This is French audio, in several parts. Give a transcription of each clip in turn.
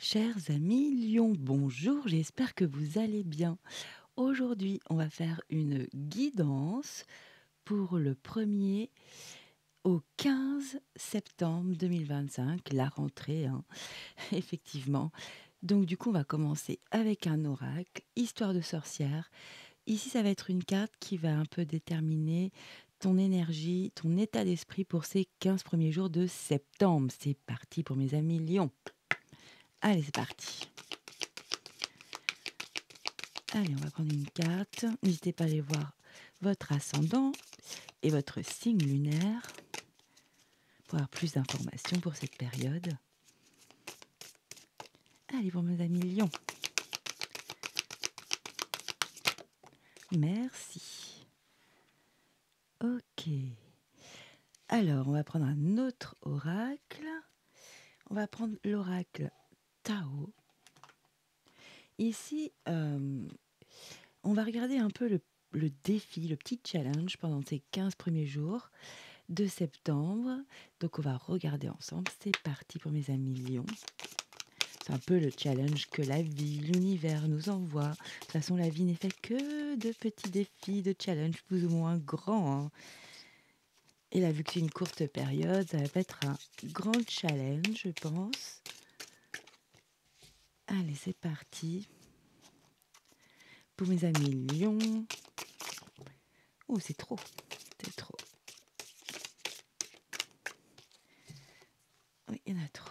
Chers amis lions, bonjour, j'espère que vous allez bien. Aujourd'hui, on va faire une guidance pour le 1er au 15 septembre 2025, la rentrée, hein, effectivement. Donc du coup, on va commencer avec un oracle, histoire de sorcière. Ici, ça va être une carte qui va un peu déterminer ton énergie, ton état d'esprit pour ces 15 premiers jours de septembre. C'est parti pour mes amis lions. Allez, c'est parti. Allez, on va prendre une carte. N'hésitez pas à aller voir votre ascendant et votre signe lunaire pour avoir plus d'informations pour cette période. Allez, pour mes amis lions. Merci. Ok. Alors, on va prendre un autre oracle. On va prendre l'oracle Tao. Ici, on va regarder un peu le défi, le petit challenge pendant ces 15 premiers jours de septembre. Donc, on va regarder ensemble. C'est parti pour mes amis lions. C'est un peu le challenge que la vie, l'univers nous envoie. De toute façon, la vie n'est faite que de petits défis, de challenges plus ou moins grands, hein. Et là, vu que c'est une courte période, ça va pas être un grand challenge, je pense. Allez, c'est parti. Pour mes amis lions. Oh, c'est trop. C'est trop. Oui, il y en a trop.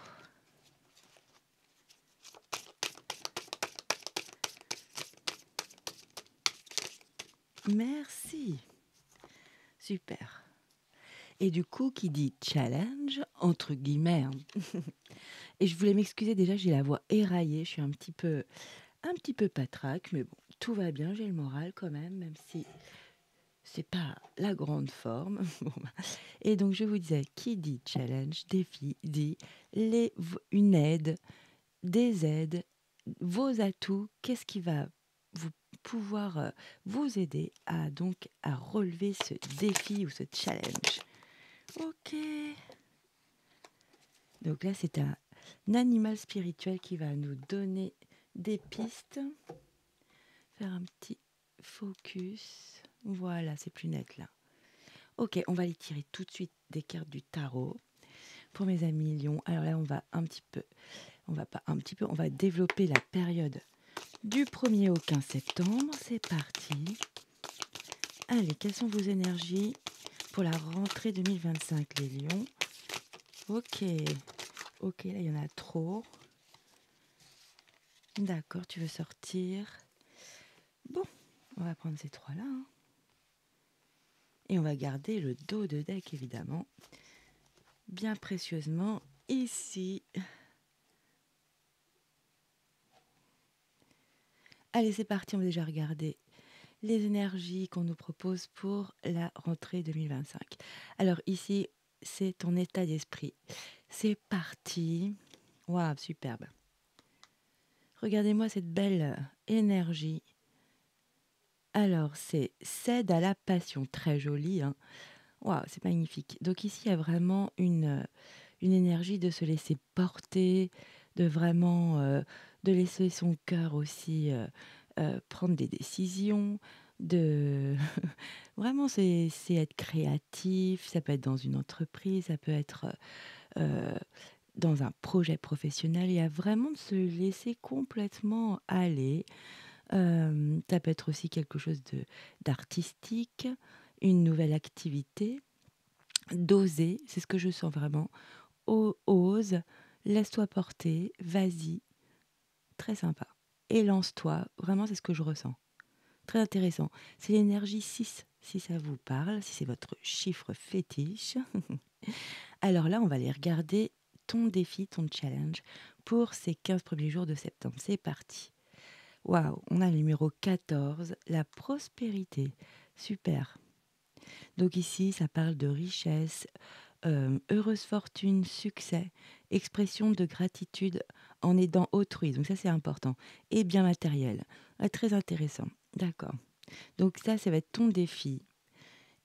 Merci. Super. Et du coup, qui dit challenge, entre guillemets, hein. Et je voulais m'excuser déjà, j'ai la voix éraillée, je suis un petit peu patraque, mais bon, tout va bien, j'ai le moral quand même si c'est pas la grande forme. Bon, bah. Et donc, je vous disais, qui dit challenge, défi, dit une aide, des aides, vos atouts, qu'est-ce qui va vous pouvoir vous aider à relever ce défi ou ce challenge. Ok. Donc là, c'est un animal spirituel qui va nous donner des pistes. Faire un petit focus. Voilà, c'est plus net là. Ok, on va aller tirer tout de suite des cartes du tarot pour mes amis lions. Alors là, on va on va développer la période du 1er au 15 septembre. C'est parti. Allez, quelles sont vos énergies pour la rentrée 2025, les lions? Ok, ok, là, il y en a trop. D'accord, tu veux sortir. Bon, on va prendre ces trois-là, hein. Et on va garder le dos de deck, évidemment, bien précieusement, ici. Allez, c'est parti, on va déjà regarder les énergies qu'on nous propose pour la rentrée 2025. Alors ici, c'est ton état d'esprit. C'est parti. Waouh, superbe. Regardez-moi cette belle énergie. Alors, c'est cède à la passion. Très joli, hein. Waouh, c'est magnifique. Donc ici, il y a vraiment une énergie de se laisser porter, de vraiment de laisser son cœur aussi prendre des décisions, de vraiment c'est être créatif, ça peut être dans une entreprise, ça peut être euh, dans un projet professionnel, il y a vraiment de se laisser complètement aller. Ça peut être aussi quelque chose d'artistique, une nouvelle activité, d'oser, c'est ce que je sens vraiment. Ose, laisse-toi porter, vas-y, très sympa. Et lance-toi, vraiment c'est ce que je ressens. Très intéressant. C'est l'énergie 6, si ça vous parle, si c'est votre chiffre fétiche. Alors là, on va aller regarder ton défi, ton challenge pour ces 15 premiers jours de septembre. C'est parti. Waouh, on a le numéro 14, la prospérité. Super. Donc ici, ça parle de richesse, heureuse fortune, succès, expression de gratitude en aidant autrui. Donc ça, c'est important. Et bien matériel. Ah, très intéressant. D'accord. Donc ça va être ton défi.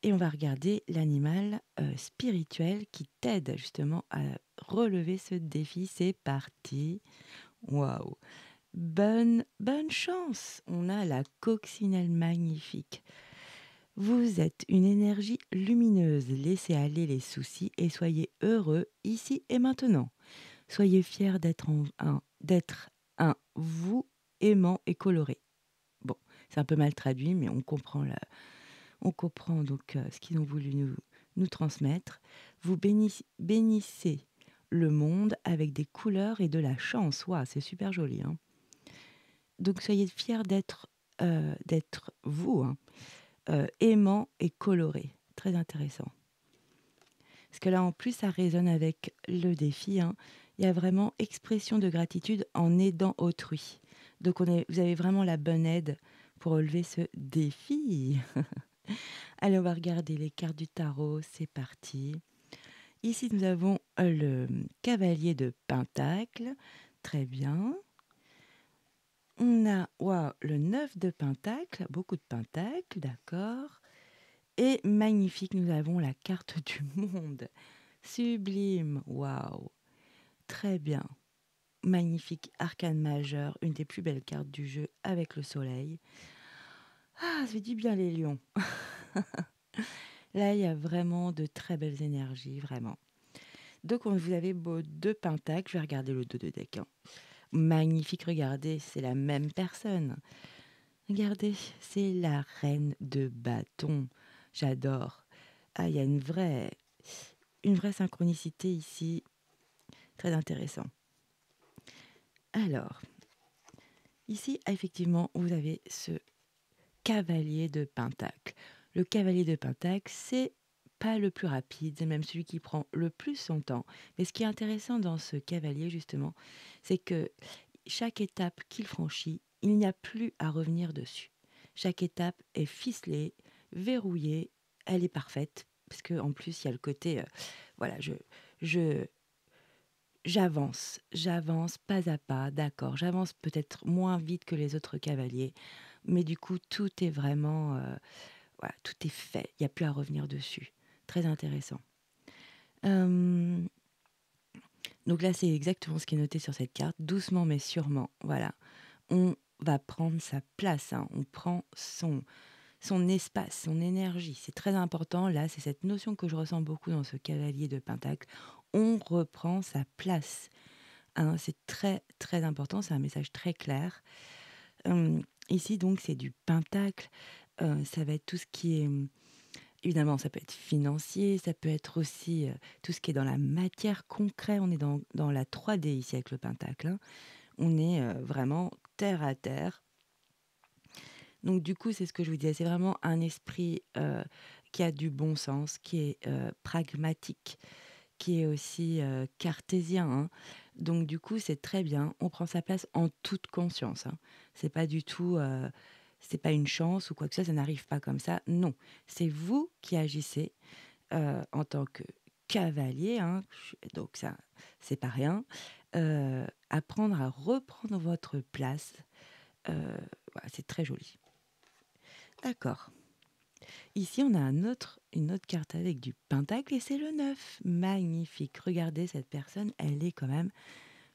Et on va regarder l'animal spirituel qui t'aide justement à relever ce défi. C'est parti. Waouh! Bonne chance! On a la coccinelle magnifique. Vous êtes une énergie lumineuse. Laissez aller les soucis et soyez heureux ici et maintenant. Soyez fiers d'être un vous aimant et coloré. Bon, c'est un peu mal traduit, mais on comprend donc ce qu'ils ont voulu nous transmettre. Vous bénissez le monde avec des couleurs et de la chance. Waouh, c'est super joli, hein. Donc soyez fiers d'être vous, hein, aimant et coloré. Très intéressant. Parce que là, en plus, ça résonne avec le défi, hein. Il y a vraiment expression de gratitude en aidant autrui. Donc vous avez vraiment la bonne aide pour relever ce défi. Allez, on va regarder les cartes du tarot. C'est parti. Ici, nous avons le cavalier de Pentacle. Très bien. On a le 9 de Pentacle. Beaucoup de Pentacles, d'accord. Et magnifique, nous avons la carte du monde. Sublime, waouh. Très bien. Magnifique, arcane majeur, une des plus belles cartes du jeu avec le soleil. Ah, ça fait du bien les lions. Là, il y a vraiment de très belles énergies, vraiment. Donc, vous avez beau deux pentacles. Je vais regarder le dos de deck, hein. Magnifique, regardez, c'est la même personne. Regardez, c'est la reine de bâton. J'adore. Ah, il y a une vraie synchronicité ici. Très intéressant. Alors, ici, effectivement, vous avez ce cavalier de Pentacle. Le cavalier de Pentacle, c'est pas le plus rapide, c'est même celui qui prend le plus son temps. Mais ce qui est intéressant dans ce cavalier, justement, c'est que chaque étape qu'il franchit, il n'y a plus à revenir dessus. Chaque étape est ficelée, verrouillée, elle est parfaite, parce qu'en plus, il y a le côté, voilà, je, j'avance pas à pas, d'accord, j'avance peut-être moins vite que les autres cavaliers, mais du coup, tout est vraiment, voilà, tout est fait, il n'y a plus à revenir dessus. Très intéressant. Euh, donc là, c'est exactement ce qui est noté sur cette carte, doucement mais sûrement, voilà. On va prendre sa place, hein. On prend son espace, son énergie. C'est très important, là, c'est cette notion que je ressens beaucoup dans ce cavalier de Pentacle. On reprend sa place, hein. C'est très, très important, c'est un message très clair. Ici, donc, c'est du Pentacle. Ça va être tout ce qui est... Évidemment, ça peut être financier, ça peut être aussi tout ce qui est dans la matière concrète. On est dans la 3D ici avec le Pentacle, hein. On est vraiment terre à terre. Donc du coup, c'est ce que je vous disais, c'est vraiment un esprit qui a du bon sens, qui est pragmatique, qui est aussi cartésien, hein. Donc du coup, c'est très bien. On prend sa place en toute conscience, hein. C'est pas du tout, c'est pas une chance ou quoi que ce soit. Ça n'arrive pas comme ça. Non, c'est vous qui agissez en tant que cavalier, hein. Donc ça, c'est pas rien. Apprendre à reprendre votre place, voilà, c'est très joli. D'accord. Ici, on a une autre carte avec du pentacle et c'est le 9. Magnifique. Regardez, cette personne, elle est quand même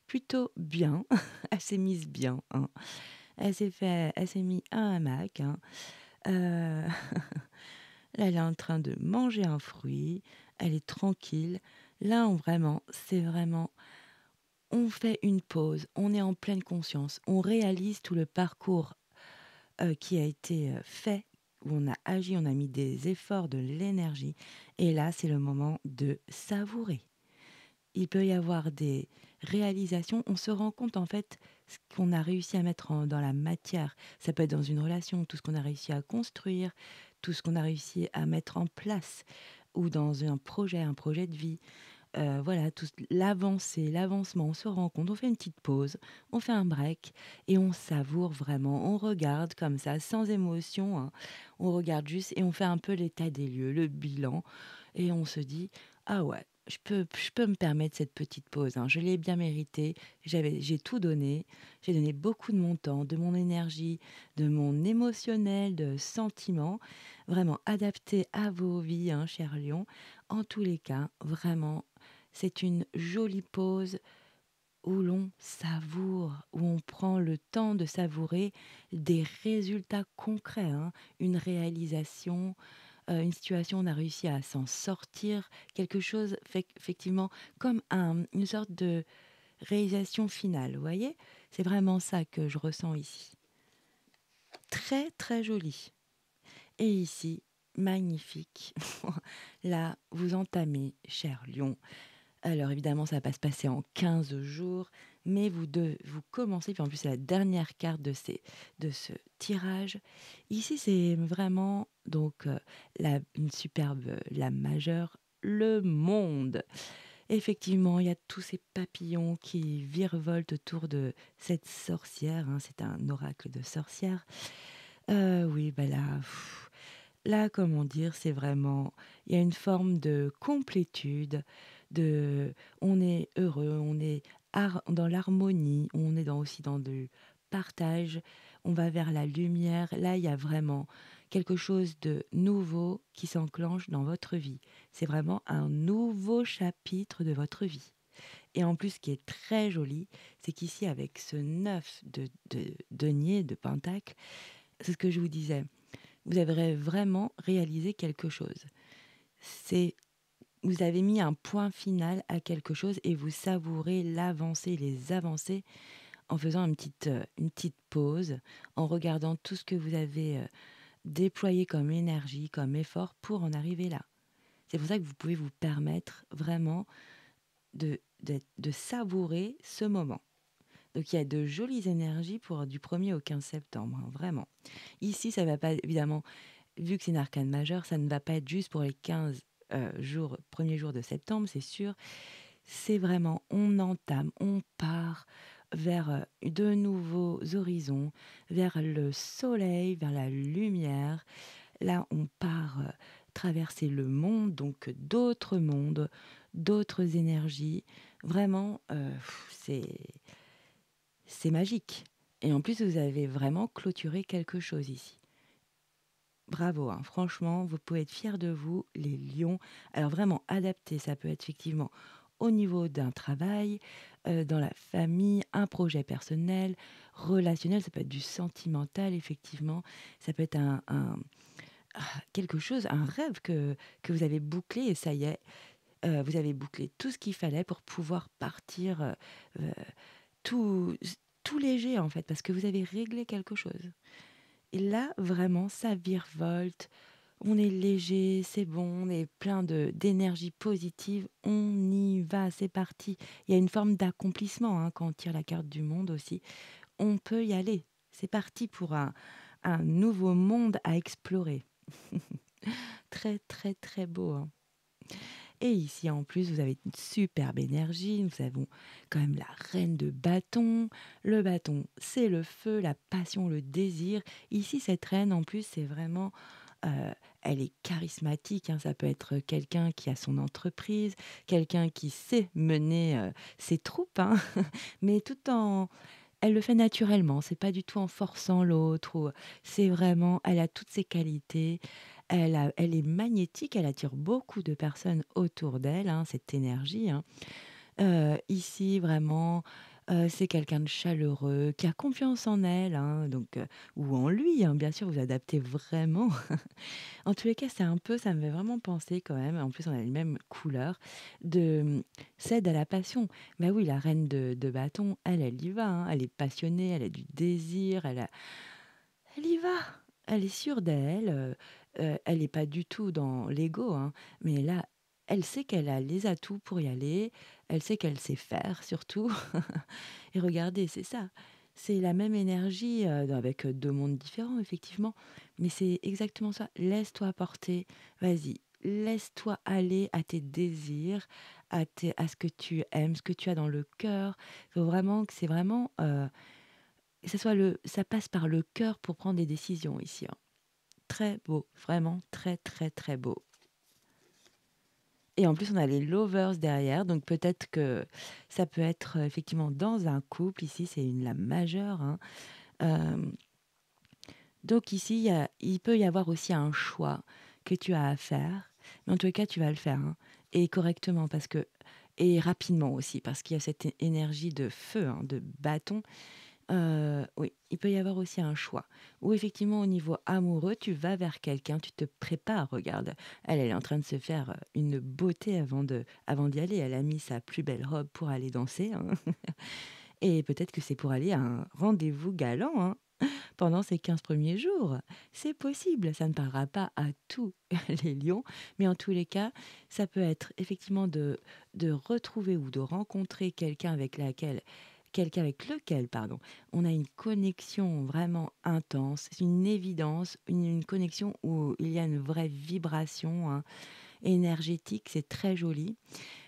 plutôt bien. Elle s'est mise bien, hein. Elle s'est mis un hamac, hein. Euh, Là, elle est en train de manger un fruit. Elle est tranquille. Là, c'est vraiment, on fait une pause. On est en pleine conscience. On réalise tout le parcours qui a été fait, où on a agi, on a mis des efforts, de l'énergie. Et là, c'est le moment de savourer. Il peut y avoir des réalisations. On se rend compte, en fait, ce qu'on a réussi à mettre dans la matière. Ça peut être dans une relation, tout ce qu'on a réussi à construire, tout ce qu'on a réussi à mettre en place, ou dans un projet de vie. Voilà, tout l'avancée, l'avancement, on se rend compte, on fait une petite pause, on fait un break et on savoure vraiment. On regarde comme ça, sans émotion, hein. On regarde juste et on fait un peu l'état des lieux, le bilan et on se dit: «Ah ouais, je peux me permettre cette petite pause, hein, je l'ai bien méritée, j'ai tout donné, j'ai donné beaucoup de mon temps, de mon énergie, de mon émotionnel, de sentiments». Vraiment adapté à vos vies, hein, cher lion. En tous les cas, vraiment, c'est une jolie pause où l'on savoure, où on prend le temps de savourer des résultats concrets, hein, une réalisation, une situation, on a réussi à s'en sortir, quelque chose effectivement comme une sorte de réalisation finale, vous voyez? C'est vraiment ça que je ressens ici. Très, très joli. Et ici, magnifique. Là, vous entamez, cher lion. Alors évidemment, ça va pas se passer en 15 jours, mais vous commencez, puis en plus c'est la dernière carte de ce tirage. Ici, c'est vraiment donc une superbe lame majeure, le monde. Effectivement, il y a tous ces papillons qui virevoltent autour de cette sorcière, hein, c'est un oracle de sorcière. Oui, bah là, là, comment dire, c'est vraiment, il y a une forme de complétude, de, on est heureux, on est dans l'harmonie, on est aussi dans le partage, on va vers la lumière. Là, il y a vraiment quelque chose de nouveau qui s'enclenche dans votre vie. C'est vraiment un nouveau chapitre de votre vie. Et en plus, ce qui est très joli, c'est qu'ici, avec ce 9 de denier, de pentacle, c'est ce que je vous disais, vous avez vraiment réalisé quelque chose. C'est Vous avez mis un point final à quelque chose et vous savourez l'avancée, les avancées en faisant une petite pause, en regardant tout ce que vous avez déployé comme énergie, comme effort pour en arriver là. C'est pour ça que vous pouvez vous permettre vraiment de savourer ce moment. Donc il y a de jolies énergies pour du 1er au 15 septembre, hein, vraiment. Ici, ça va pas, évidemment, vu que c'est une arcane majeure, ça ne va pas être juste pour les 15 premiers jours de septembre, c'est sûr. C'est vraiment, on entame, on part vers de nouveaux horizons, vers le soleil, vers la lumière. Là, on part traverser le monde, donc d'autres mondes, d'autres énergies. Vraiment, c'est magique. Et en plus, vous avez vraiment clôturé quelque chose ici. Bravo, hein. Franchement, vous pouvez être fiers de vous, les lions. Alors vraiment adapté, ça peut être effectivement au niveau d'un travail, dans la famille, un projet personnel, relationnel, ça peut être du sentimental, effectivement. Ça peut être quelque chose, un rêve que vous avez bouclé et ça y est, vous avez bouclé tout ce qu'il fallait pour pouvoir partir tout, tout léger en fait, parce que vous avez réglé quelque chose. Et là, vraiment, ça virevolte. On est léger, c'est bon, on est plein d'énergie positive. On y va, c'est parti. Il y a une forme d'accomplissement hein, quand on tire la carte du monde aussi. On peut y aller. C'est parti pour un nouveau monde à explorer. Très, très, très beau, hein. Et ici, en plus, vous avez une superbe énergie. Nous avons quand même la reine de bâton. Le bâton, c'est le feu, la passion, le désir. Ici, cette reine, en plus, c'est vraiment... elle est charismatique, hein. Ça peut être quelqu'un qui a son entreprise, quelqu'un qui sait mener ses troupes, hein. Mais tout en... Elle le fait naturellement, c'est pas du tout en forçant l'autre. C'est vraiment, elle a toutes ses qualités. Elle est magnétique, elle attire beaucoup de personnes autour d'elle, hein, cette énergie, hein. Ici, vraiment, c'est quelqu'un de chaleureux, qui a confiance en elle, hein, donc, ou en lui, hein, bien sûr, vous adaptez vraiment. En tous les cas, ça me fait vraiment penser quand même, en plus on a les mêmes couleurs, cède à la passion. Bah oui, la reine de bâton, elle y va, hein, elle est passionnée, elle a du désir, elle y va, elle est sûre d'elle, elle n'est pas du tout dans l'ego, hein, mais là, elle sait qu'elle a les atouts pour y aller, elle sait qu'elle sait faire surtout. Et regardez, c'est ça, c'est la même énergie, avec 2 mondes différents effectivement, mais c'est exactement ça. Laisse-toi porter, vas-y, laisse-toi aller à tes désirs, à ce que tu aimes, ce que tu as dans le cœur. Faut vraiment que c'est vraiment, que ça passe par le cœur pour prendre des décisions ici, hein. Très beau, vraiment très, très, très beau. Et en plus, on a les lovers derrière, donc peut-être que ça peut être effectivement dans un couple. Ici, c'est une lame majeure, hein. Hem, donc ici, il peut y avoir aussi un choix que tu as à faire, mais en tous les cas, tu vas le faire, hein, et correctement parce que et rapidement aussi, parce qu'il y a cette énergie de feu, hein, de bâton. Oui, il peut y avoir aussi un choix où effectivement au niveau amoureux, tu vas vers quelqu'un, tu te prépares. Regarde, elle est en train de se faire, une beauté avant d'y aller. Elle a mis sa plus belle robe pour aller danser, hein, et peut-être que c'est pour aller à un rendez-vous galant, hein, pendant ces 15 premiers jours. C'est possible, ça ne parlera pas à tous les lions, mais en tous les cas, ça peut être effectivement de retrouver ou de rencontrer quelqu'un avec lequel, pardon, on a une connexion vraiment intense. C'est une évidence, une connexion où il y a une vraie vibration, hein, énergétique, c'est très joli.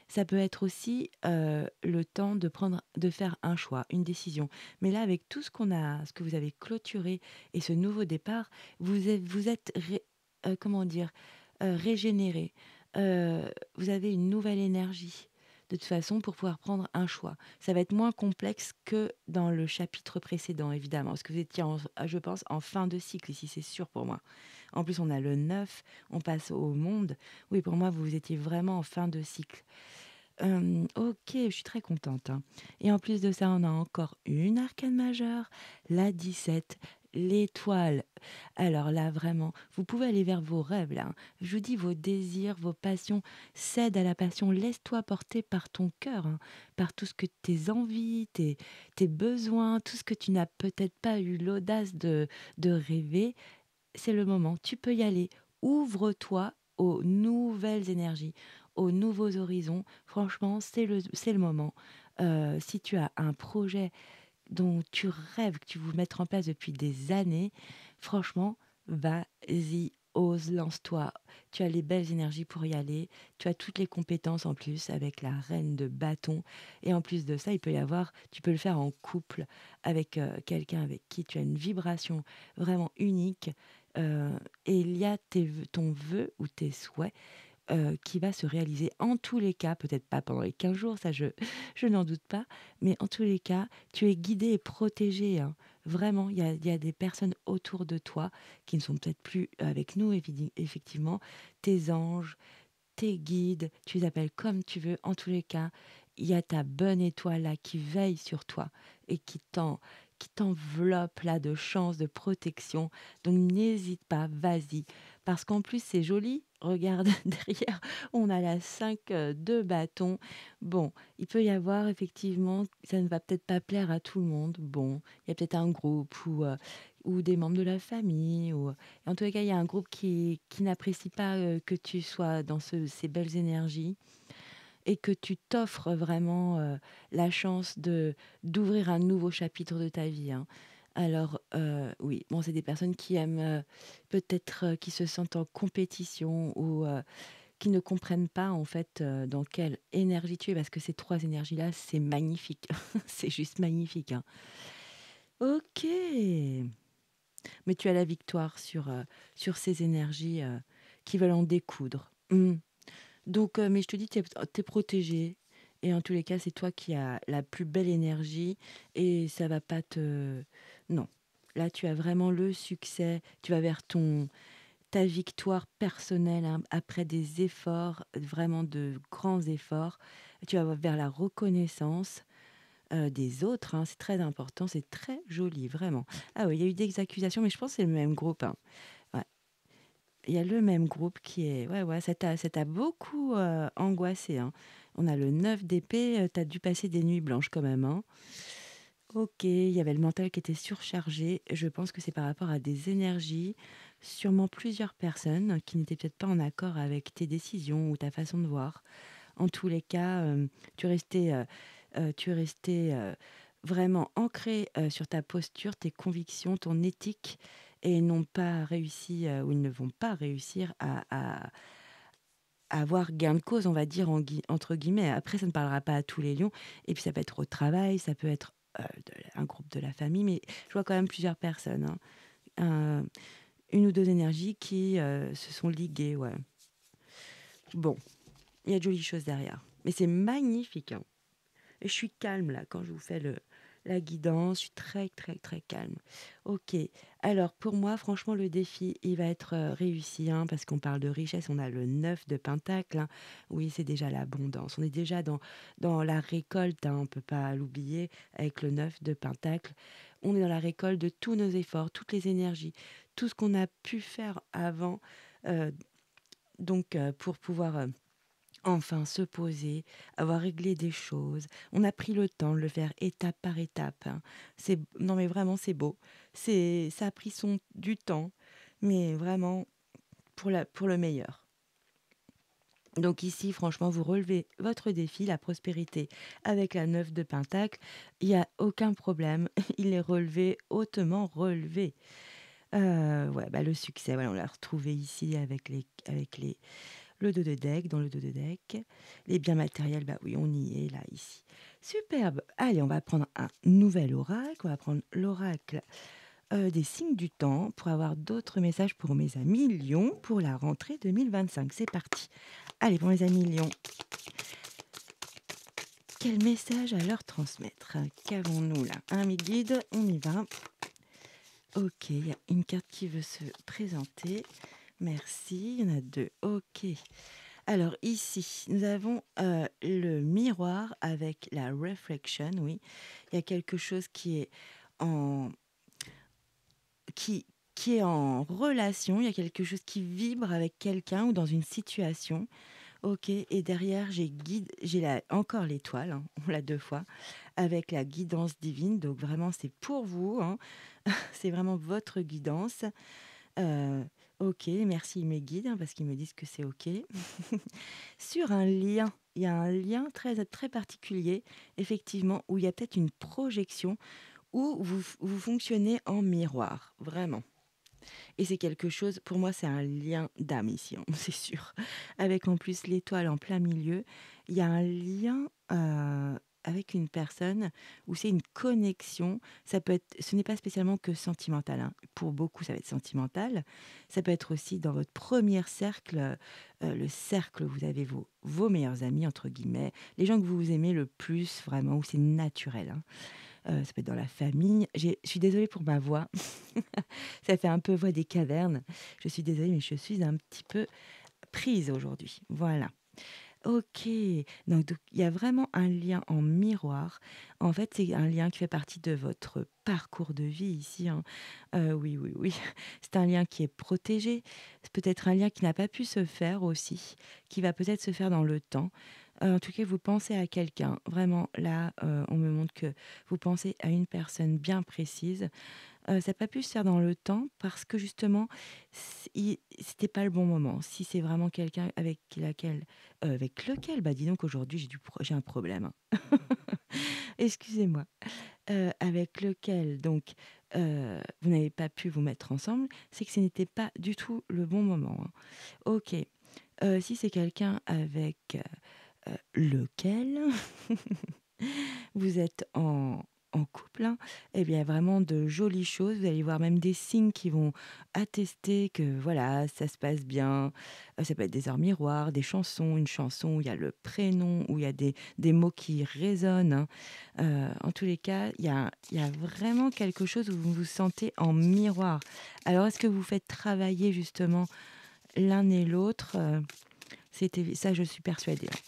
Ça peut être aussi, le temps de faire un choix, une décision. Mais là, avec tout ce que vous avez clôturé et ce nouveau départ, vous êtes comment dire? Régénéré. Vous avez une nouvelle énergie, de toute façon, pour pouvoir prendre un choix. Ça va être moins complexe que dans le chapitre précédent, évidemment, parce que vous étiez je pense, en fin de cycle ici, c'est sûr pour moi. En plus, on a le 9, on passe au monde. Oui, pour moi, vous étiez vraiment en fin de cycle. OK, je suis très contente, hein, et en plus de ça, on a encore une arcane majeure, la 17, l'étoile. Alors là, vraiment, vous pouvez aller vers vos rêves, là, hein. Je vous dis, vos désirs, vos passions, cède à la passion. Laisse-toi porter par ton cœur, hein, par tout ce que tes envies, tes besoins, tout ce que tu n'as peut-être pas eu l'audace de rêver. C'est le moment, tu peux y aller. Ouvre-toi aux nouvelles énergies, aux nouveaux horizons. Franchement, c'est le moment. Si tu as un projet dont tu rêves, que tu veux mettre en place depuis des années, franchement, vas-y, ose, lance-toi. Tu as les belles énergies pour y aller. Tu as toutes les compétences en plus avec la reine de bâton. Et en plus de ça, tu peux le faire en couple avec quelqu'un avec qui tu as une vibration vraiment unique. Et il y a ton vœu ou tes souhaits qui va se réaliser en tous les cas, peut-être pas pendant les 15 jours, ça je n'en doute pas, mais en tous les cas, tu es guidé et protégé, hein. Vraiment, il y a des personnes autour de toi qui ne sont peut-être plus avec nous, effectivement, tes anges, tes guides, tu les appelles comme tu veux. En tous les cas, il y a ta bonne étoile là qui veille sur toi et qui t'enveloppe là de chance, de protection. Donc n'hésite pas, vas-y. Parce qu'en plus, c'est joli. Regarde derrière, on a la 5 de bâton. Bon, il peut y avoir effectivement, ça ne va peut-être pas plaire à tout le monde. Bon, il y a peut-être un groupe ou des membres de la famille et en tous les cas, il y a un groupe qui n'apprécie pas, que tu sois dans ces belles énergies et que tu t'offres vraiment, la chance d'ouvrir un nouveau chapitre de ta vie, hein. Alors, oui, bon, c'est des personnes qui aiment, peut-être, qui se sentent en compétition ou, qui ne comprennent pas, en fait, dans quelle énergie tu es parce que ces 3 énergies-là, c'est magnifique. C'est juste magnifique, hein. OK! Mais tu as la victoire sur ces énergies, qui veulent en découdre. Mmh. Donc mais je te dis, tu es protégée et en tous les cas, c'est toi qui as la plus belle énergie et ça va pas te non. Là, tu as vraiment le succès, tu vas vers ta victoire personnelle, hein, après des efforts, vraiment de grands efforts. Tu vas vers la reconnaissance, des autres, hein, c'est très important, c'est très joli, vraiment. Ah oui, il y a eu des accusations, mais je pense que c'est le même groupe, hein. Ouais, il y a le même groupe qui est ouais, ouais, ça t'a beaucoup, angoissé, hein. On a le 9 d'épée, tu as dû passer des nuits blanches quand même, hein. OK, il y avait le mental qui était surchargé. Je pense que c'est par rapport à des énergies, sûrement plusieurs personnes qui n'étaient peut-être pas en accord avec tes décisions ou ta façon de voir. En tous les cas, tu es resté, vraiment ancré, sur ta posture, tes convictions, ton éthique et n'ont pas réussi, ou ils ne vont pas réussir à avoir gain de cause, on va dire entre guillemets. Après, ça ne parlera pas à tous les lions et puis ça peut être au travail, ça peut être, un groupe de la famille, mais je vois quand même plusieurs personnes, hein. 1 ou 2 énergies qui, se sont liguées, ouais. Bon, il y a de jolies choses derrière, mais c'est magnifique, hein. Et je suis calme là quand je vous fais la guidance, je suis très, très, très calme. OK. Alors pour moi, franchement, le défi, il va être, réussi, hein, parce qu'on parle de richesse, on a le 9 de pentacle, hein. Oui, c'est déjà l'abondance. On est déjà dans la récolte, hein, on ne peut pas l'oublier avec le 9 de pentacle. On est dans la récolte de tous nos efforts, toutes les énergies, tout ce qu'on a pu faire avant, heu, pour pouvoir, enfin se poser, avoir réglé des choses. On a pris le temps de le faire étape par étape, hein. C'est non mais vraiment c'est beau. Ça a pris du temps, mais vraiment pour le meilleur. Donc ici, franchement, vous relevez votre défi, la prospérité avec la 9 de pentacle. Il y a aucun problème. Il est relevé, hautement relevé. Ouais, bah, le succès, voilà, on l'a retrouvé ici avec le dos de deck, dans le dos de deck. Les biens matériels, bah oui, on y est là, ici. Superbe. Allez, on va prendre un nouvel oracle. On va prendre l'oracle des signes du temps pour avoir d'autres messages pour mes amis Lions pour la rentrée 2025. C'est parti. Allez, pour mes amis Lions, quel message à leur transmettre? Qu'avons-nous là? Un guide, on y va. Ok, il y a une carte qui veut se présenter. Merci, il y en a deux. Ok. Alors ici, nous avons le miroir avec la reflection, oui. Il y a quelque chose en, qui, qui est en relation, il y a quelque chose qui vibre avec quelqu'un ou dans une situation. Ok, et derrière, encore l'étoile, hein, on l'a deux fois, avec la guidance divine. Donc vraiment, c'est pour vous, hein. C'est vraiment votre guidance. Euh, ok, merci mes guides, hein, parce qu'ils me disent que c'est ok. Sur un lien, il y a un lien très, très particulier, effectivement, où il y a peut-être une projection, où vous fonctionnez en miroir, vraiment. Et c'est quelque chose, pour moi, c'est un lien d'âme ici, hein, c'est sûr. Avec en plus l'étoile en plein milieu, il y a un lien avec une personne où c'est une connexion. Ça peut être, ce n'est pas spécialement que sentimental, hein. Pour beaucoup, ça va être sentimental. Ça peut être aussi dans votre premier cercle, le cercle où vous avez vos meilleurs amis, entre guillemets, les gens que vous aimez le plus, vraiment, où c'est naturel, hein. Ça peut être dans la famille. Je suis désolée pour ma voix. Ça fait un peu voix des cavernes. Je suis désolée, mais je suis un petit peu prise aujourd'hui. Voilà. Ok. Donc, il y a vraiment un lien en miroir. En fait, c'est un lien qui fait partie de votre parcours de vie ici, hein. Oui, oui, oui. C'est un lien qui est protégé. C'est peut-être un lien qui n'a pas pu se faire aussi, qui va peut-être se faire dans le temps. En tout cas, vous pensez à quelqu'un. Vraiment, là, on me montre que vous pensez à une personne bien précise. Ça n'a pas pu se faire dans le temps parce que justement, c'était pas le bon moment. Si c'est vraiment quelqu'un avec lequel, bah, dis donc aujourd'hui j'ai un problème, hein. Excusez-moi. Avec lequel donc, vous n'avez pas pu vous mettre ensemble, c'est que ce n'était pas du tout le bon moment, hein. OK, si c'est quelqu'un avec, lequel vous êtes en couple, hein, eh bien, vraiment de jolies choses. Vous allez voir même des signes qui vont attester que voilà, ça se passe bien. Ça peut être des heures miroirs, des chansons, une chanson où il y a le prénom, où il y a des mots qui résonnent, hein. En tous les cas, il y a vraiment quelque chose où vous vous sentez en miroir. Alors, est-ce que vous faites travailler justement l'un et l'autre? Ça, je suis persuadée, hein.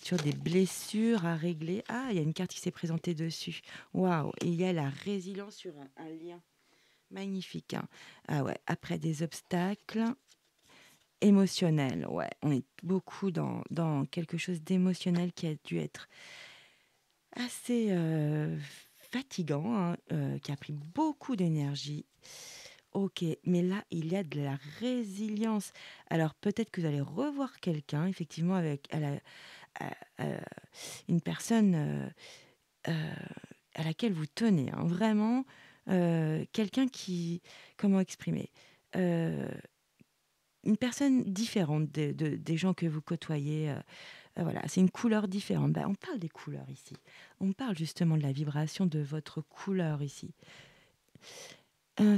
Sur des blessures à régler. Ah, il y a une carte qui s'est présentée dessus. Waouh! Et il y a la résilience sur un lien. Magnifique, hein. Ah ouais, après des obstacles émotionnels. Ouais, on est beaucoup dans quelque chose d'émotionnel qui a dû être assez fatigant, hein, qui a pris beaucoup d'énergie. Ok, mais là, il y a de la résilience. Alors peut-être que vous allez revoir quelqu'un, effectivement, à- à- une personne à laquelle vous tenez, hein, vraiment, quelqu'un qui, comment exprimer, Euh, une personne différente des gens que vous côtoyez. Voilà, c'est une couleur différente. Bah, on parle des couleurs ici. On parle justement de la vibration de votre couleur ici.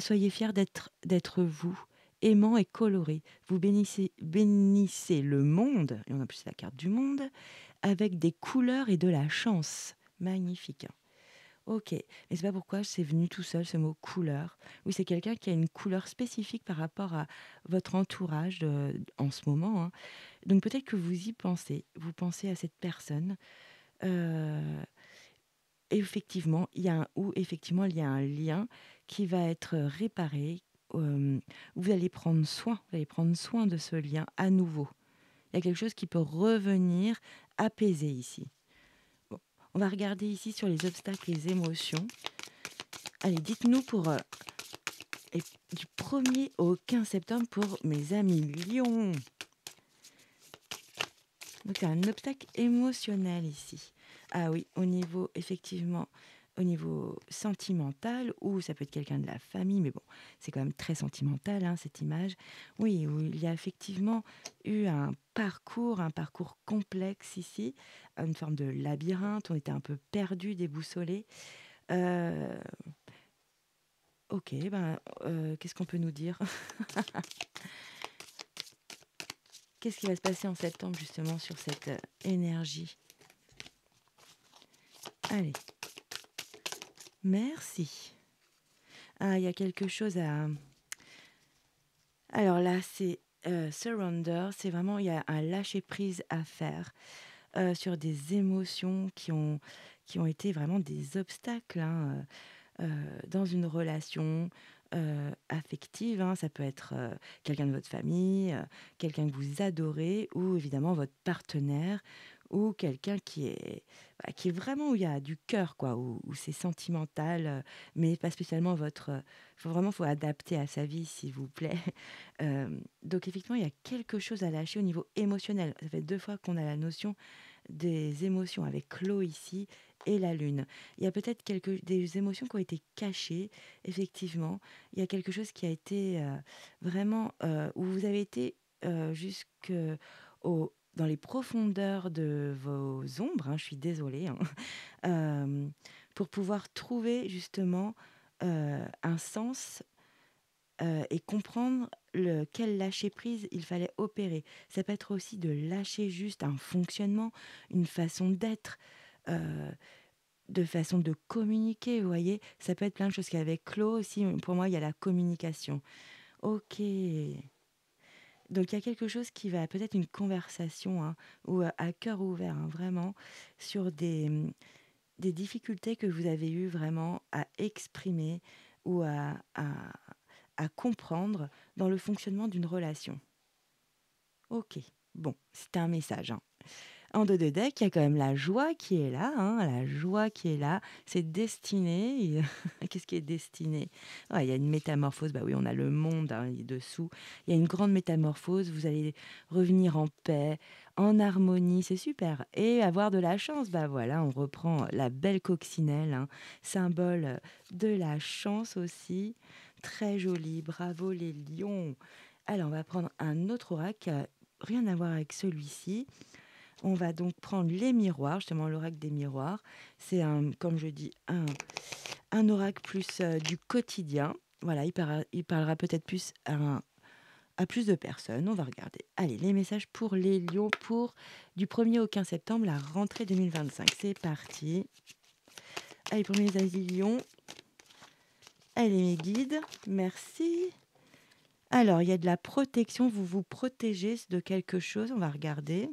Soyez fiers d'être vous, aimant et coloré. Vous bénissez le monde, et on a plus la carte du monde, avec des couleurs et de la chance. Magnifique, hein. OK, mais c'est pas pourquoi c'est venu tout seul ce mot couleur. Oui, c'est quelqu'un qui a une couleur spécifique par rapport à votre entourage, en ce moment, hein. Donc peut-être que vous y pensez, vous pensez à cette personne, heu, effectivement, il y a un ou effectivement, il y a un lien qui va être réparé, hem, vous allez prendre soin de ce lien à nouveau. Il y a quelque chose qui peut revenir apaiser ici. Bon, on va regarder ici sur les obstacles, les émotions. Allez, dites-nous pour, et du 1er au 15 septembre pour mes amis lions. Donc, il y a un obstacle émotionnel ici. Ah oui, au niveau, effectivement, au niveau sentimental, ou ça peut être quelqu'un de la famille, mais bon, c'est quand même très sentimental, hein, cette image. Oui, où il y a effectivement eu un parcours complexe ici, une forme de labyrinthe. On était un peu perdus, déboussolés. Euh, ok, ben, qu'est-ce qu'on peut nous dire? Qu'est-ce qui va se passer en septembre, justement, sur cette énergie? Allez, merci. Ah, il y a quelque chose à... Alors là, c'est surrender, c'est vraiment, il y a un lâcher-prise à faire sur des émotions qui ont été vraiment des obstacles, hein, dans une relation affective, hein. Ça peut être quelqu'un de votre famille, quelqu'un que vous adorez, ou évidemment votre partenaire, ou quelqu'un qui est vraiment où il y a du cœur, quoi, où c'est sentimental, mais pas spécialement votre... faut adapter à sa vie, s'il vous plaît. Donc effectivement, il y a quelque chose à lâcher au niveau émotionnel. Ça fait 2 fois qu'on a la notion des émotions avec l'eau ici et la lune. Il y a peut-être des émotions qui ont été cachées, effectivement. Il y a quelque chose qui a été vraiment... où vous avez été jusque dans les profondeurs de vos ombres, hein, je suis désolée, hein, euh, pour pouvoir trouver justement un sens et comprendre quel lâcher-prise il fallait opérer. Ça peut être aussi de lâcher juste un fonctionnement, une façon d'être, euh, de façon de communiquer, vous voyez. Ça peut être plein de choses. Qu'avec Claude aussi, pour moi, il y a la communication. Ok. Donc il y a quelque chose qui va, peut-être une conversation, hein, ou à cœur ouvert, hein, vraiment, sur des difficultés que vous avez eues vraiment à exprimer ou à comprendre dans le fonctionnement d'une relation. Ok, bon, c'était un message, hein. En dos de deck, il y a quand même la joie qui est là, hein, la joie qui est là. C'est destiné. Qu'est-ce qui est destiné? Ouais, il y a une métamorphose. Bah oui, on a le monde, hein, dessous. Il y a une grande métamorphose. Vous allez revenir en paix, en harmonie. C'est super. Et avoir de la chance. Bah voilà, on reprend la belle coccinelle, hein, symbole de la chance aussi. Très joli. Bravo les lions. Alors, on va prendre un autre oracle qui a rien à voir avec celui-ci. On va donc prendre les miroirs, justement l'oracle des miroirs. C'est comme je dis, un oracle plus du quotidien. Voilà, il parlera peut-être plus à plus de personnes. On va regarder. Allez, les messages pour les lions pour du 1er au 15 septembre, la rentrée 2025. C'est parti. Allez, pour mes amis lions. Allez, mes guides. Merci. Alors, il y a de la protection. Vous vous protégez de quelque chose. On va regarder.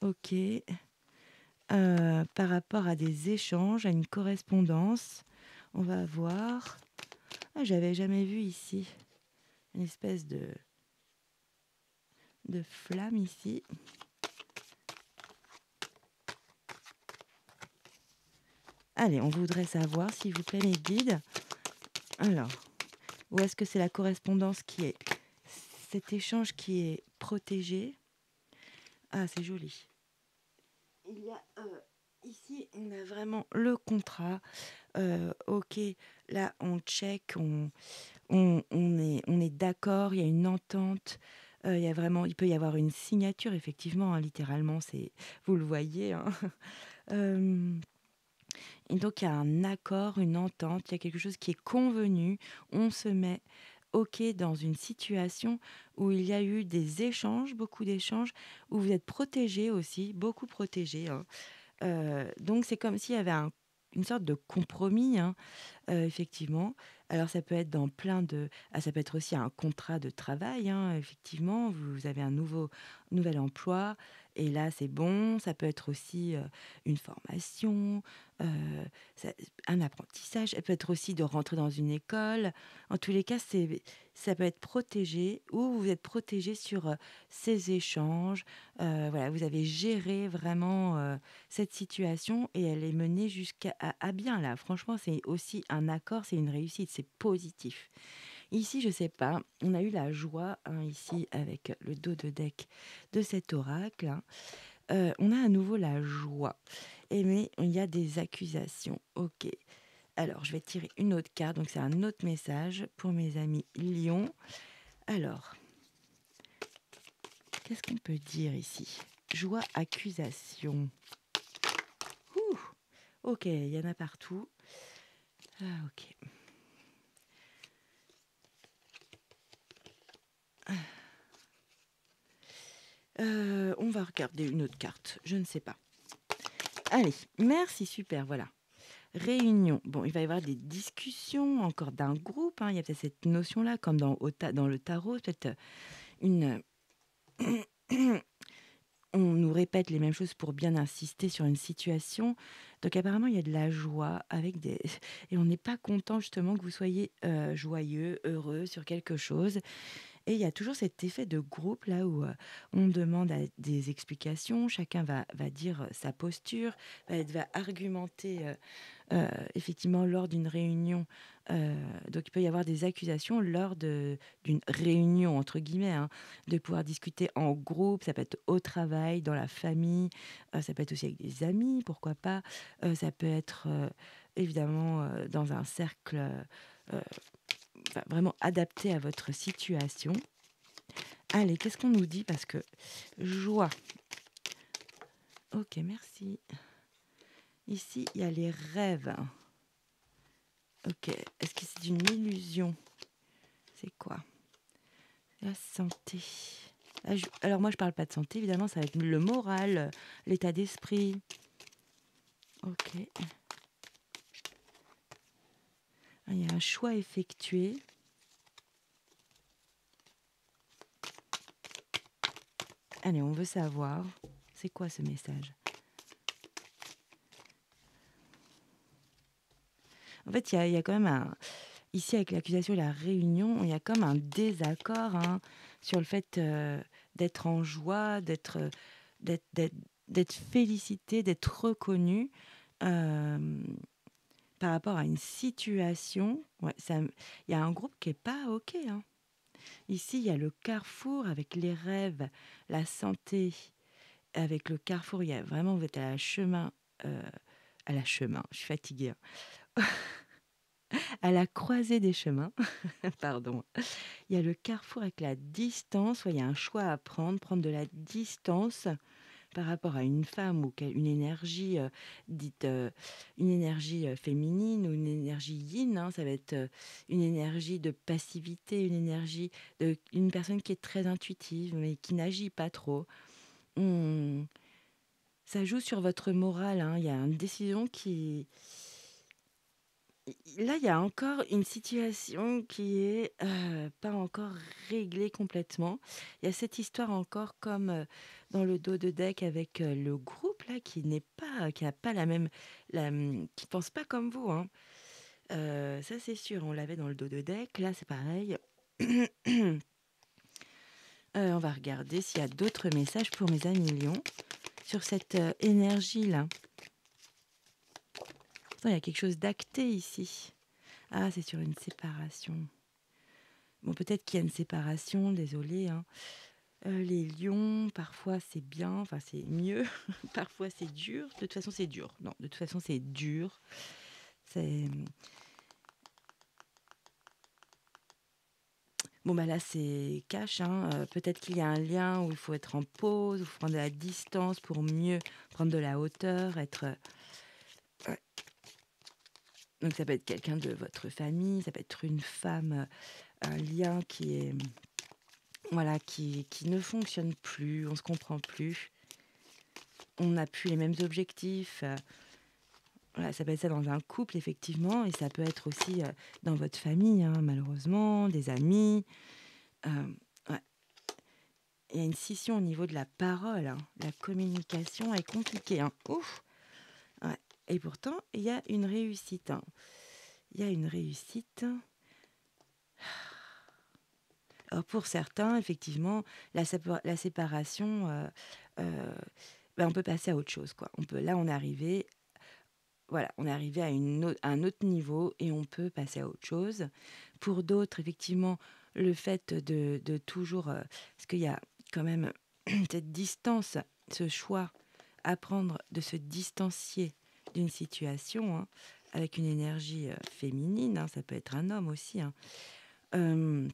Ok. Par rapport à des échanges, à une correspondance. On va voir. Ah, j'avais jamais vu ici une espèce de flamme ici. Allez, on voudrait savoir, s'il vous plaît, mes guides. Alors, où est-ce que c'est la correspondance qui est... Cet échange qui est protégé. Ah, c'est joli. Il y a... ici, on a vraiment le contrat. Ok, là, on check, on est d'accord, il y a une entente, il peut y avoir une signature, effectivement, hein, littéralement, vous le voyez, hein. Euh, et donc, il y a un accord, une entente, il y a quelque chose qui est convenu, on se met OK dans une situation où il y a eu des échanges, beaucoup d'échanges, où vous êtes protégés aussi, beaucoup protégés, hein. Donc c'est comme s'il y avait une sorte de compromis, hein, effectivement. Alors ça peut être dans plein de ça peut être aussi un contrat de travail, hein, effectivement. Vous avez un nouvel emploi et là, c'est bon. Ça peut être aussi, une formation, heu, ça un apprentissage. Ça peut être aussi de rentrer dans une école. En tous les cas, ça peut être protégé ou vous êtes protégé sur, ces échanges. Voilà, vous avez géré vraiment, cette situation et elle est menée jusqu'à à bien là. Franchement, c'est aussi un accord, c'est une réussite, c'est positif. Ici, je sais pas, on a eu la joie, hein, ici avec le dos de deck de cet oracle, hein. On a à nouveau la joie mais il y a des accusations. OK. Alors je vais tirer une autre carte, donc c'est un autre message pour mes amis lions. Alors, qu'est-ce qu'on peut dire ici? Joie, accusation. Ouh! OK, il y en a partout. Ah OK. On va regarder une autre carte, je ne sais pas. Allez, merci, super, voilà. Réunion. Bon, il va y avoir des discussions encore d'un groupe, hein. Il y a peut-être cette notion-là, comme dans le tarot, peut-être une. On nous répète les mêmes choses pour bien insister sur une situation. Donc apparemment, il y a de la joie avec des et on n'est pas content justement que vous soyez, joyeux, heureux sur quelque chose. Et il y a toujours cet effet de groupe là où, on demande des explications, chacun va dire, sa posture, va argumenter, effectivement lors d'une réunion, donc il peut y avoir des accusations lors d'une «réunion» entre guillemets, hein, de pouvoir discuter en groupe. Ça peut être au travail, dans la famille, ça peut être aussi avec des amis, pourquoi pas. Ça peut être, évidemment, dans un cercle, enfin vraiment adapté à votre situation. Allez, qu'est-ce qu'on nous dit? Parce que joie, OK, merci. Ici, il y a les rêves. OK, est-ce que c'est une illusion? C'est quoi? La santé. Alors moi, je parle pas de santé, évidemment, ça va être le moral, l'état d'esprit. OK. Ah, il y a un choix effectué. Allez, on veut savoir, c'est quoi ce message? En fait, il y a quand même ici avec l'accusation et la réunion, il y a comme un désaccord, hein, sur le fait, d'être en joie, d'être d'être d'être félicité, d'être reconnu, hem, par rapport à une situation. Ouais, il y a un groupe qui est pas OK, hein. Ici, il y a le carrefour avec les rêves, la santé. Avec le carrefour, il y a vraiment vous êtes heu, à la chemin, je suis fatiguée, hein. À la croisée des chemins, pardon. Il y a le carrefour avec la distance, ouais, il y a un choix à prendre, prendre de la distance par rapport à une femme ou une énergie, dite, une énergie, féminine ou une énergie yin, hein. Ça va être, une énergie de passivité, une personne qui est très intuitive mais qui n'agit pas trop. Mmh, ça joue sur votre morale, hein. Il y a une décision qui là, il y a encore une situation qui est, pas encore réglée complètement. Il y a cette histoire encore comme, dans le dos de deck avec, le groupe là qui a pas qui pense pas comme vous, hein. Ça c'est sûr, on l'avait dans le dos de deck, là c'est pareil. On va regarder s'il y a d'autres messages pour mes amis lions sur cette, énergie-là. Pourtant il y a quelque chose d'acté ici. Ah, c'est sur une séparation. Bon, peut-être qu'il y a une séparation, désolée, hein. Les lions, parfois c'est bien, enfin c'est mieux, parfois c'est dur. De toute façon, c'est dur. Non, de toute façon, c'est dur. C'est bon, bah là, c'est cash, hein. Peut-être qu'il y a un lien où il faut être en pause, où il faut prendre de la distance pour mieux prendre de la hauteur, être. Ouais. Donc ça peut être quelqu'un de votre famille, ça peut être une femme, un lien qui est, voilà, qui ne fonctionne plus, on se comprend plus, on n'a plus les mêmes objectifs. Voilà, ça peut être ça dans un couple, effectivement, et ça peut être aussi dans votre famille, hein, malheureusement, des amis. Euh, ouais. Il y a une scission au niveau de la parole, hein. La communication est compliquée, hein. Ouf. Ouais. Et pourtant, il y a une réussite, hein. Il y a une réussite. Alors pour certains, effectivement, la séparation, ben, on peut passer à autre chose, quoi. Là, on est arrivé, voilà, on est arrivé à un autre niveau et on peut passer à autre chose. Pour d'autres, effectivement, le fait de toujours, parce qu'il y a quand même cette distance, ce choix, apprendre de se distancier d'une situation, hein, avec une énergie féminine, hein, ça peut être un homme aussi, hein. Euh,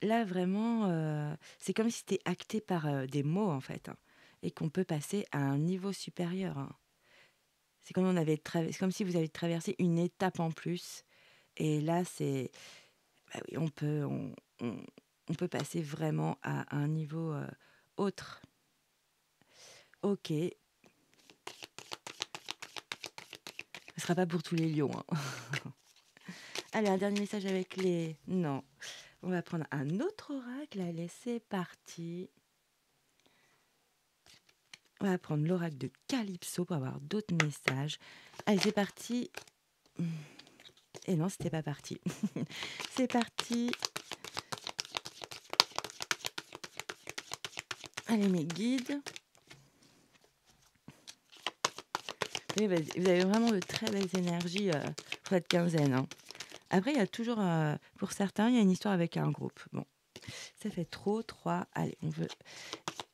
Là, vraiment, c'est comme si c'était acté par, des mots, en fait, hein, et qu'on peut passer à un niveau supérieur, hein. C'est comme si vous avez traversé une étape en plus et là, bah, oui, on on peut passer vraiment à un niveau, autre. OK, ce sera pas pour tous les lions, hein. Allez, un dernier message avec les non, on va prendre un autre oracle. Allez, c'est parti. On va prendre l'oracle de Calypso pour avoir d'autres messages. Allez, c'est parti. Et non, c'était pas parti. C'est parti. Allez, mes guides. Et vous avez vraiment de très belles énergies pour cette quinzaine, hein. Après, il y a toujours, pour certains, il y a une histoire avec un groupe. Bon, ça fait trop, 3. Allez, on veut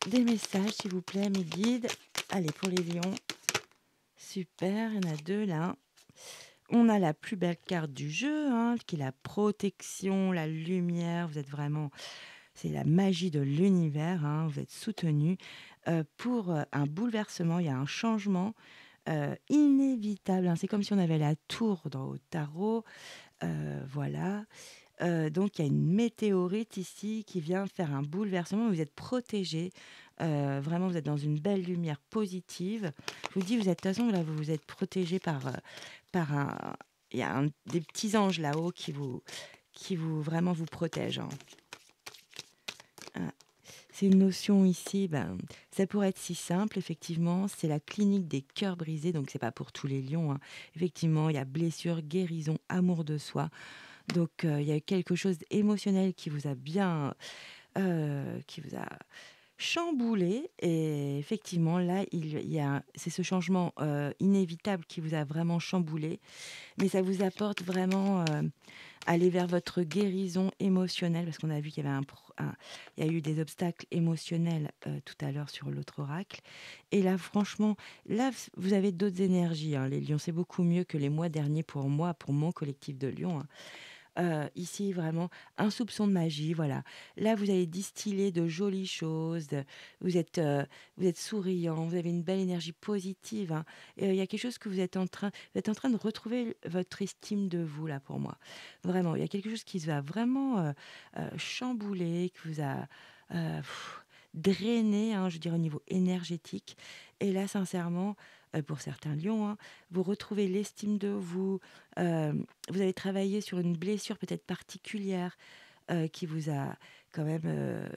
des messages, s'il vous plaît, mes guides. Allez, pour les lions. Super, il y en a 2 là. On a la plus belle carte du jeu, hein, qui est la protection, la lumière. Vous êtes vraiment, c'est la magie de l'univers, hein. Vous êtes soutenu pour un bouleversement. Il y a un changement inévitable, hein. C'est comme si on avait la tour au tarot. Voilà. Donc il y a une météorite ici qui vient faire un bouleversement. Vous êtes protégé. Vraiment, vous êtes dans une belle lumière positive. Je vous dis, vous êtes, de toute façon, là, vous vous êtes protégé par un... Il y a des petits anges là-haut qui vous vraiment vous protègent, hein. Ah, c'est une notion ici, ben, ça pourrait être si simple, effectivement. C'est la clinique des cœurs brisés, donc c'est pas pour tous les lions, hein. Effectivement, il y a blessure, guérison, amour de soi. Donc, il y a quelque chose d'émotionnel qui vous a chamboulé. Et effectivement, là, c'est ce changement inévitable qui vous a vraiment chamboulé. Mais ça vous apporte vraiment aller vers votre guérison émotionnelle, parce qu'on a vu qu'il y avait il y a eu des obstacles émotionnels tout à l'heure sur l'autre oracle. Et là, franchement, là, vous avez d'autres énergies, hein, les lions. C'est beaucoup mieux que les mois derniers pour moi, pour mon collectif de lions, hein. Ici, vraiment, un soupçon de magie, voilà. Là, vous allez distiller de jolies choses, vous vous êtes souriant, vous avez une belle énergie positive, hein. Il y a quelque chose que vous êtes en train de retrouver votre estime de vous, là, pour moi. Vraiment, il y a quelque chose qui va vraiment chambouler, qui vous a drainé, hein, je dirais, au niveau énergétique. Et là, sincèrement, pour certains lions, hein, vous retrouvez l'estime de vous. Vous avez travaillé sur une blessure peut-être particulière qui vous a quand même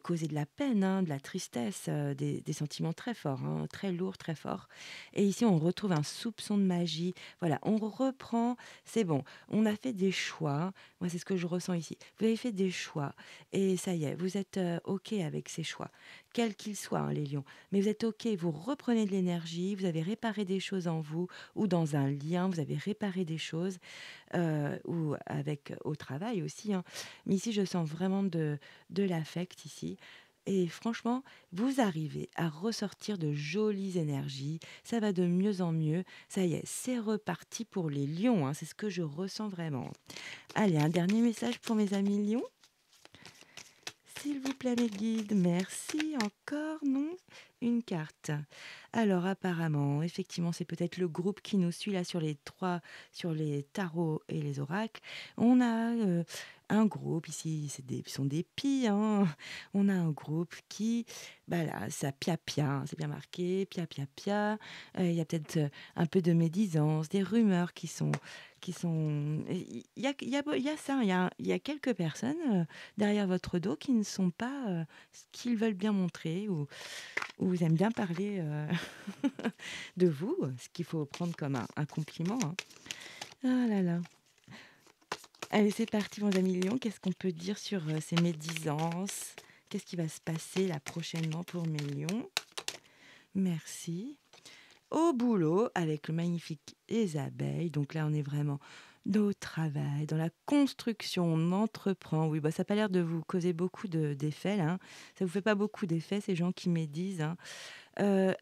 causé de la peine, hein, de la tristesse, des sentiments très forts, hein, très lourds, très forts. Et ici, on retrouve un soupçon de magie. Voilà, on reprend, c'est bon, on a fait des choix. Moi, c'est ce que je ressens ici. Vous avez fait des choix et ça y est, vous êtes OK avec ces choix, quels qu'ils soient, hein, les lions. Mais vous êtes OK, vous reprenez de l'énergie, vous avez réparé des choses en vous ou dans un lien, vous avez réparé des choses ou avec au travail aussi, hein. Mais ici, je sens vraiment de l'affect ici. Et franchement, vous arrivez à ressortir de jolies énergies. Ça va de mieux en mieux. Ça y est, c'est reparti pour les lions, hein. C'est ce que je ressens vraiment. Allez, un dernier message pour mes amis lions. S'il vous plaît, mes guides. Merci encore, non? une carte. Alors apparemment, effectivement, c'est peut-être le groupe qui nous suit là sur les tarots et les oracles. On a un groupe ici, ce sont des pies, hein. On a un groupe qui, bah là, ça pia pia, hein, c'est bien marqué, pia pia pia. Il y a peut-être un peu de médisance, des rumeurs il y a ça, il y a quelques personnes derrière votre dos qui ne sont pas ce qu'ils veulent bien montrer ou ils aiment bien parler de vous, ce qu'il faut prendre comme un compliment, hein. Ah là là. Allez, c'est parti, mon ami Lion. Qu'est-ce qu'on peut dire sur ces médisances? Qu'est-ce qui va se passer là prochainement pour mes lions? Merci. Au boulot avec le magnifique Les abeilles. Donc là, on est vraiment au travail, dans la construction, on entreprend. Oui, bah, ça n'a pas l'air de vous causer beaucoup d'effets, là, hein. Ça ne vous fait pas beaucoup d'effets, ces gens qui médisent, hein.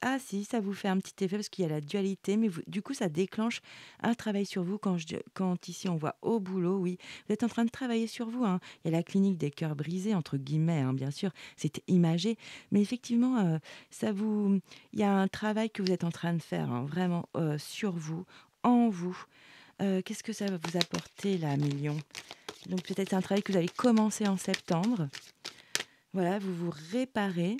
Ah si, ça vous fait un petit effet parce qu'il y a la dualité, mais du coup, ça déclenche un travail sur vous quand ici on voit au boulot, oui, vous êtes en train de travailler sur vous, hein. Il y a la clinique des cœurs brisés, entre guillemets, hein, bien sûr, c'est imagé, mais effectivement, il y a un travail que vous êtes en train de faire, hein, vraiment sur vous, en vous. Qu'est-ce que ça va vous apporter là, Million? Donc peut-être un travail que vous avez commencé en septembre. Voilà, vous vous réparez.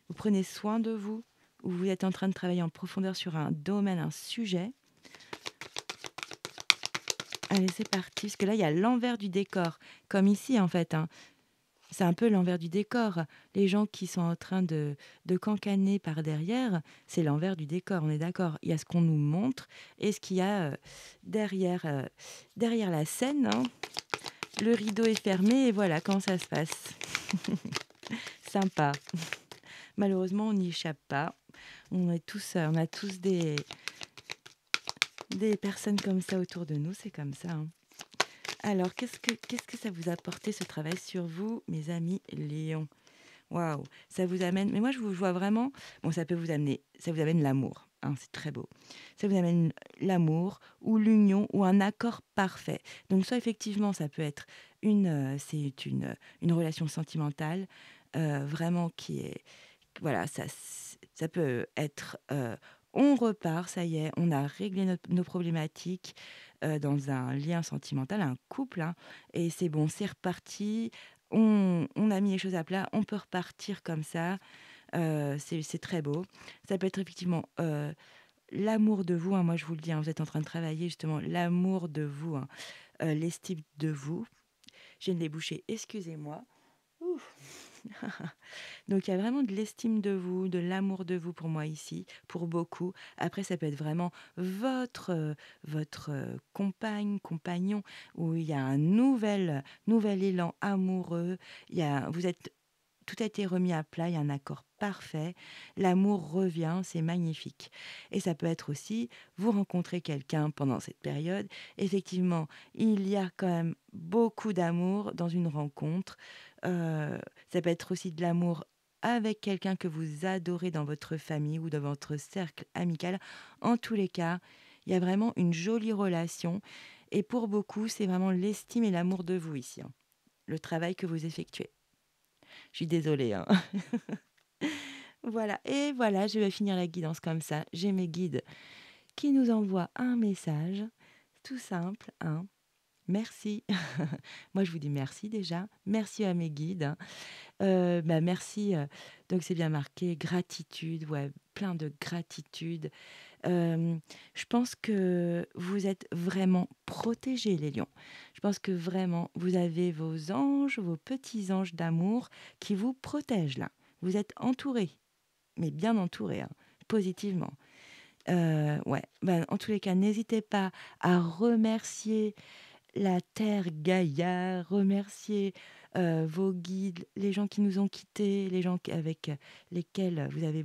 Vous prenez soin de vous, ou vous êtes en train de travailler en profondeur sur un domaine, un sujet. Allez, c'est parti, parce que là, il y a l'envers du décor, comme ici en fait, hein. C'est un peu l'envers du décor. Les gens qui sont en train de cancaner par derrière, c'est l'envers du décor, on est d'accord. Il y a ce qu'on nous montre et ce qu'il y a derrière la scène, hein. Le rideau est fermé et voilà comment ça se passe. Sympa. Malheureusement, on n'y échappe pas. On a tous des personnes comme ça autour de nous, c'est comme ça, hein. Alors, qu'est-ce que ça vous a apporté ce travail sur vous, mes amis Lions? Waouh, ça vous amène. Mais moi, je vous vois vraiment. Bon, ça vous amène l'amour, hein, c'est très beau. Ça vous amène l'amour ou l'union ou un accord parfait. Donc, soit effectivement, ça peut être une relation sentimentale vraiment qui est voilà, ça peut être, on repart, ça y est, on a réglé nos problématiques, dans un lien sentimental, un couple, hein, et c'est bon, c'est reparti. On a mis les choses à plat, on peut repartir comme ça, c'est très beau. Ça peut être effectivement, l'amour de vous, hein, moi je vous le dis, hein, vous êtes en train de travailler justement l'amour de vous, hein, l'estime de vous. Je viens de les boucher, excusez-moi. Ouf. Donc il y a vraiment de l'estime de vous, de l'amour de vous pour moi ici, pour beaucoup. Après, ça peut être vraiment votre compagne, compagnon, où il y a un nouvel élan amoureux. Vous êtes tout a été remis à plat, il y a un accord parfait, l'amour revient, c'est magnifique. Et ça peut être aussi, vous rencontrez quelqu'un pendant cette période, effectivement, il y a quand même beaucoup d'amour dans une rencontre. Euh, Ça peut être aussi de l'amour avec quelqu'un que vous adorez dans votre famille ou dans votre cercle amical. En tous les cas, il y a vraiment une jolie relation. Et pour beaucoup, c'est vraiment l'estime et l'amour de vous ici, hein, le travail que vous effectuez. Je suis désolée, hein. Voilà, et voilà, je vais finir la guidance comme ça. J'ai mes guides qui nous envoient un message, tout simple, hein. Merci. Moi, je vous dis merci déjà. Merci à mes guides, hein. Bah, merci. Donc, c'est bien marqué gratitude, ouais, plein de gratitude. Je pense que vous êtes vraiment protégés, les lions. Je pense que vraiment, vous avez vos anges, vos petits anges d'amour qui vous protègent là. Vous êtes entourés, mais bien entourés, hein, positivement. Ouais, ben, en tous les cas, n'hésitez pas à remercier la terre Gaïa, remercier vos guides, les gens qui nous ont quittés, les gens avec lesquels vous avez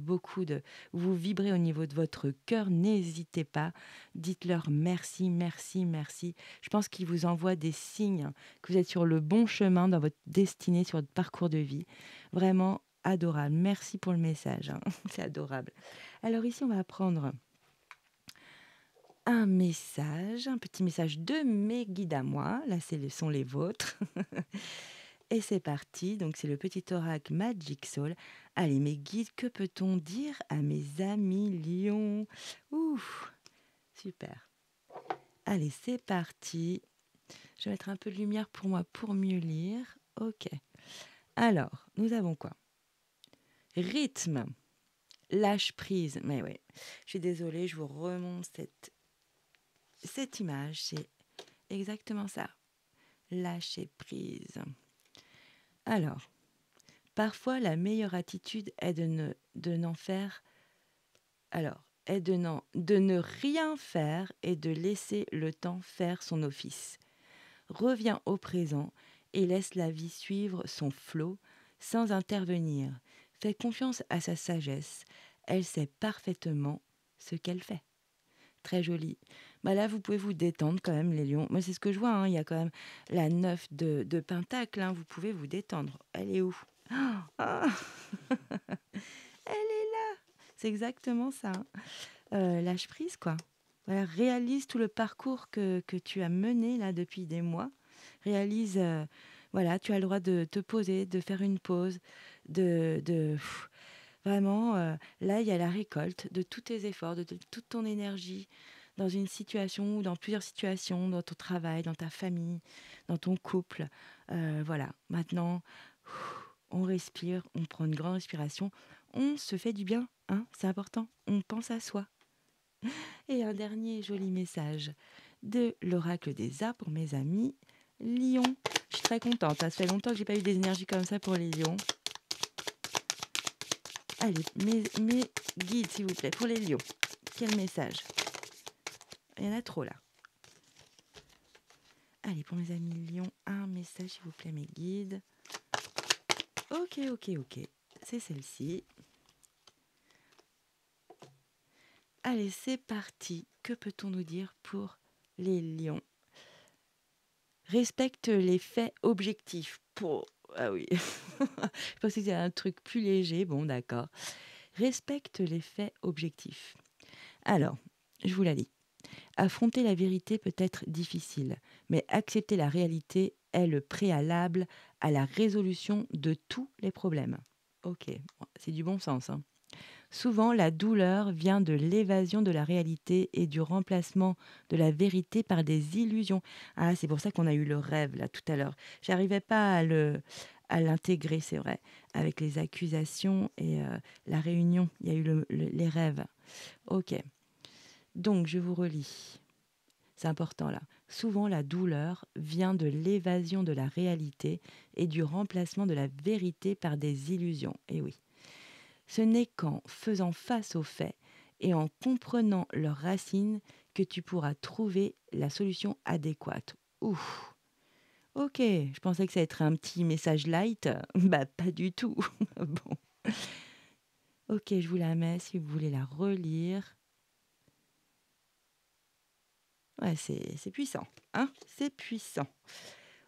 vous vibrez au niveau de votre cœur, n'hésitez pas, dites-leur merci, merci, merci. Je pense qu'ils vous envoient des signes que vous êtes sur le bon chemin dans votre destinée, sur votre parcours de vie. Vraiment adorable. Merci pour le message, hein. C'est adorable. Alors ici, on va apprendre un petit message de mes guides à moi. Là, sont les vôtres. Et c'est parti, donc c'est le petit oracle Magic Soul. Allez, mes guides, que peut-on dire à mes amis lions? Ouf, super. Allez, c'est parti. Je vais mettre un peu de lumière pour moi pour mieux lire. Ok. Alors, nous avons quoi? Rythme, lâche prise. Mais oui, je suis désolée, je vous remonte cette image. C'est exactement ça. Lâcher prise. Alors, parfois la meilleure attitude est de n'en faire. Alors, est de ne rien faire et de laisser le temps faire son office. Reviens au présent et laisse la vie suivre son flot sans intervenir. Fais confiance à sa sagesse. Elle sait parfaitement ce qu'elle fait. Très joli. Bah là, vous pouvez vous détendre quand même, les lions. Moi, c'est ce que je vois, hein. Il y a quand même la 9 de Pentacle, hein. Vous pouvez vous détendre. Elle est où? Ah, elle est là. C'est exactement ça, hein. Lâche prise, quoi. Voilà, réalise tout le parcours que tu as mené là depuis des mois. Réalise, voilà, tu as le droit de te poser, de faire une pause, vraiment, là, il y a la récolte de tous tes efforts, de toute ton énergie dans une situation ou dans plusieurs situations, dans ton travail, dans ta famille, dans ton couple. Voilà, maintenant, on respire, on prend une grande respiration, on se fait du bien, hein, c'est important, on pense à soi. Et un dernier joli message de l'oracle des arbres pour mes amis lions. Je suis très contente, ça fait longtemps que j'ai pas eu des énergies comme ça pour les lions. Allez, mes guides, s'il vous plaît, pour les lions. Quel message? Il y en a trop là. Allez, pour mes amis lions, un message, s'il vous plaît, mes guides. Ok. C'est celle-ci. Allez, c'est parti. Que peut-on nous dire pour les lions? Respecte les faits objectifs. Ah oui. Je pensais que c'était un truc plus léger. Bon, d'accord. Respecte les faits objectifs. Alors, je vous la lis. Affronter la vérité peut être difficile, mais accepter la réalité est le préalable à la résolution de tous les problèmes. Ok, bon, c'est du bon sens, hein. Souvent, la douleur vient de l'évasion de la réalité et du remplacement de la vérité par des illusions. Ah, c'est pour ça qu'on a eu le rêve là tout à l'heure. J'arrivais pas à l'intégrer, c'est vrai, avec les accusations et la réunion. Il y a eu les rêves. Ok. Donc, je vous relis. C'est important là. Souvent, la douleur vient de l'évasion de la réalité et du remplacement de la vérité par des illusions. Et oui. Ce n'est qu'en faisant face aux faits et en comprenant leurs racines que tu pourras trouver la solution adéquate. Ouf. Ok, je pensais que ça allait être un petit message light. Bah, pas du tout. Bon. Ok, je vous la mets si vous voulez la relire. Ouais, c'est puissant, hein? C'est puissant.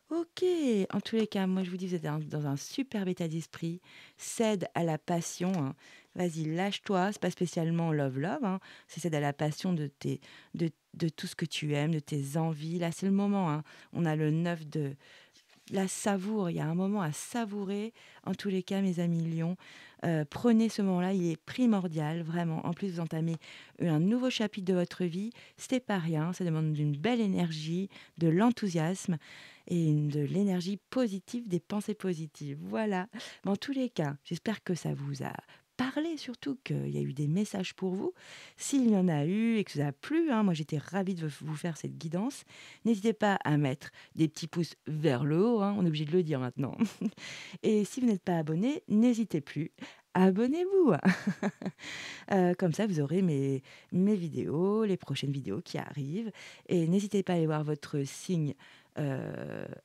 Ok, en tous les cas, moi je vous dis, vous êtes dans un superbe état d'esprit. Cède à la passion, hein. Vas-y, lâche-toi. C'est pas spécialement love, hein. C'est cède à la passion de tout ce que tu aimes, de tes envies. Là, c'est le moment, hein. On a le 9 de la savoure. Il y a un moment à savourer. En tous les cas, mes amis lions, prenez ce moment-là. Il est primordial, vraiment. En plus, vous entamez un nouveau chapitre de votre vie. C'est pas rien. Ça demande d'une belle énergie, de l'enthousiasme et de l'énergie positive, des pensées positives. Voilà. Mais en tous les cas, j'espère que ça vous a parlé, surtout qu'il y a eu des messages pour vous. S'il y en a eu et que ça a plu, hein, moi j'étais ravie de vous faire cette guidance. N'hésitez pas à mettre des petits pouces vers le haut, hein, on est obligé de le dire maintenant. Et si vous n'êtes pas abonné, n'hésitez plus, abonnez-vous. Comme ça, vous aurez mes vidéos, les prochaines vidéos qui arrivent. Et n'hésitez pas à aller voir votre signe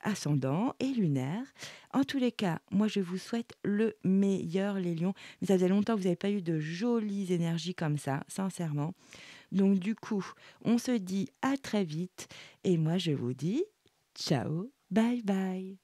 ascendant et lunaire. En tous les cas, moi, je vous souhaite le meilleur, les lions. Mais ça faisait longtemps que vous n'avez pas eu de jolies énergies comme ça, sincèrement. Donc, du coup, on se dit à très vite. Et moi, je vous dis ciao, bye bye.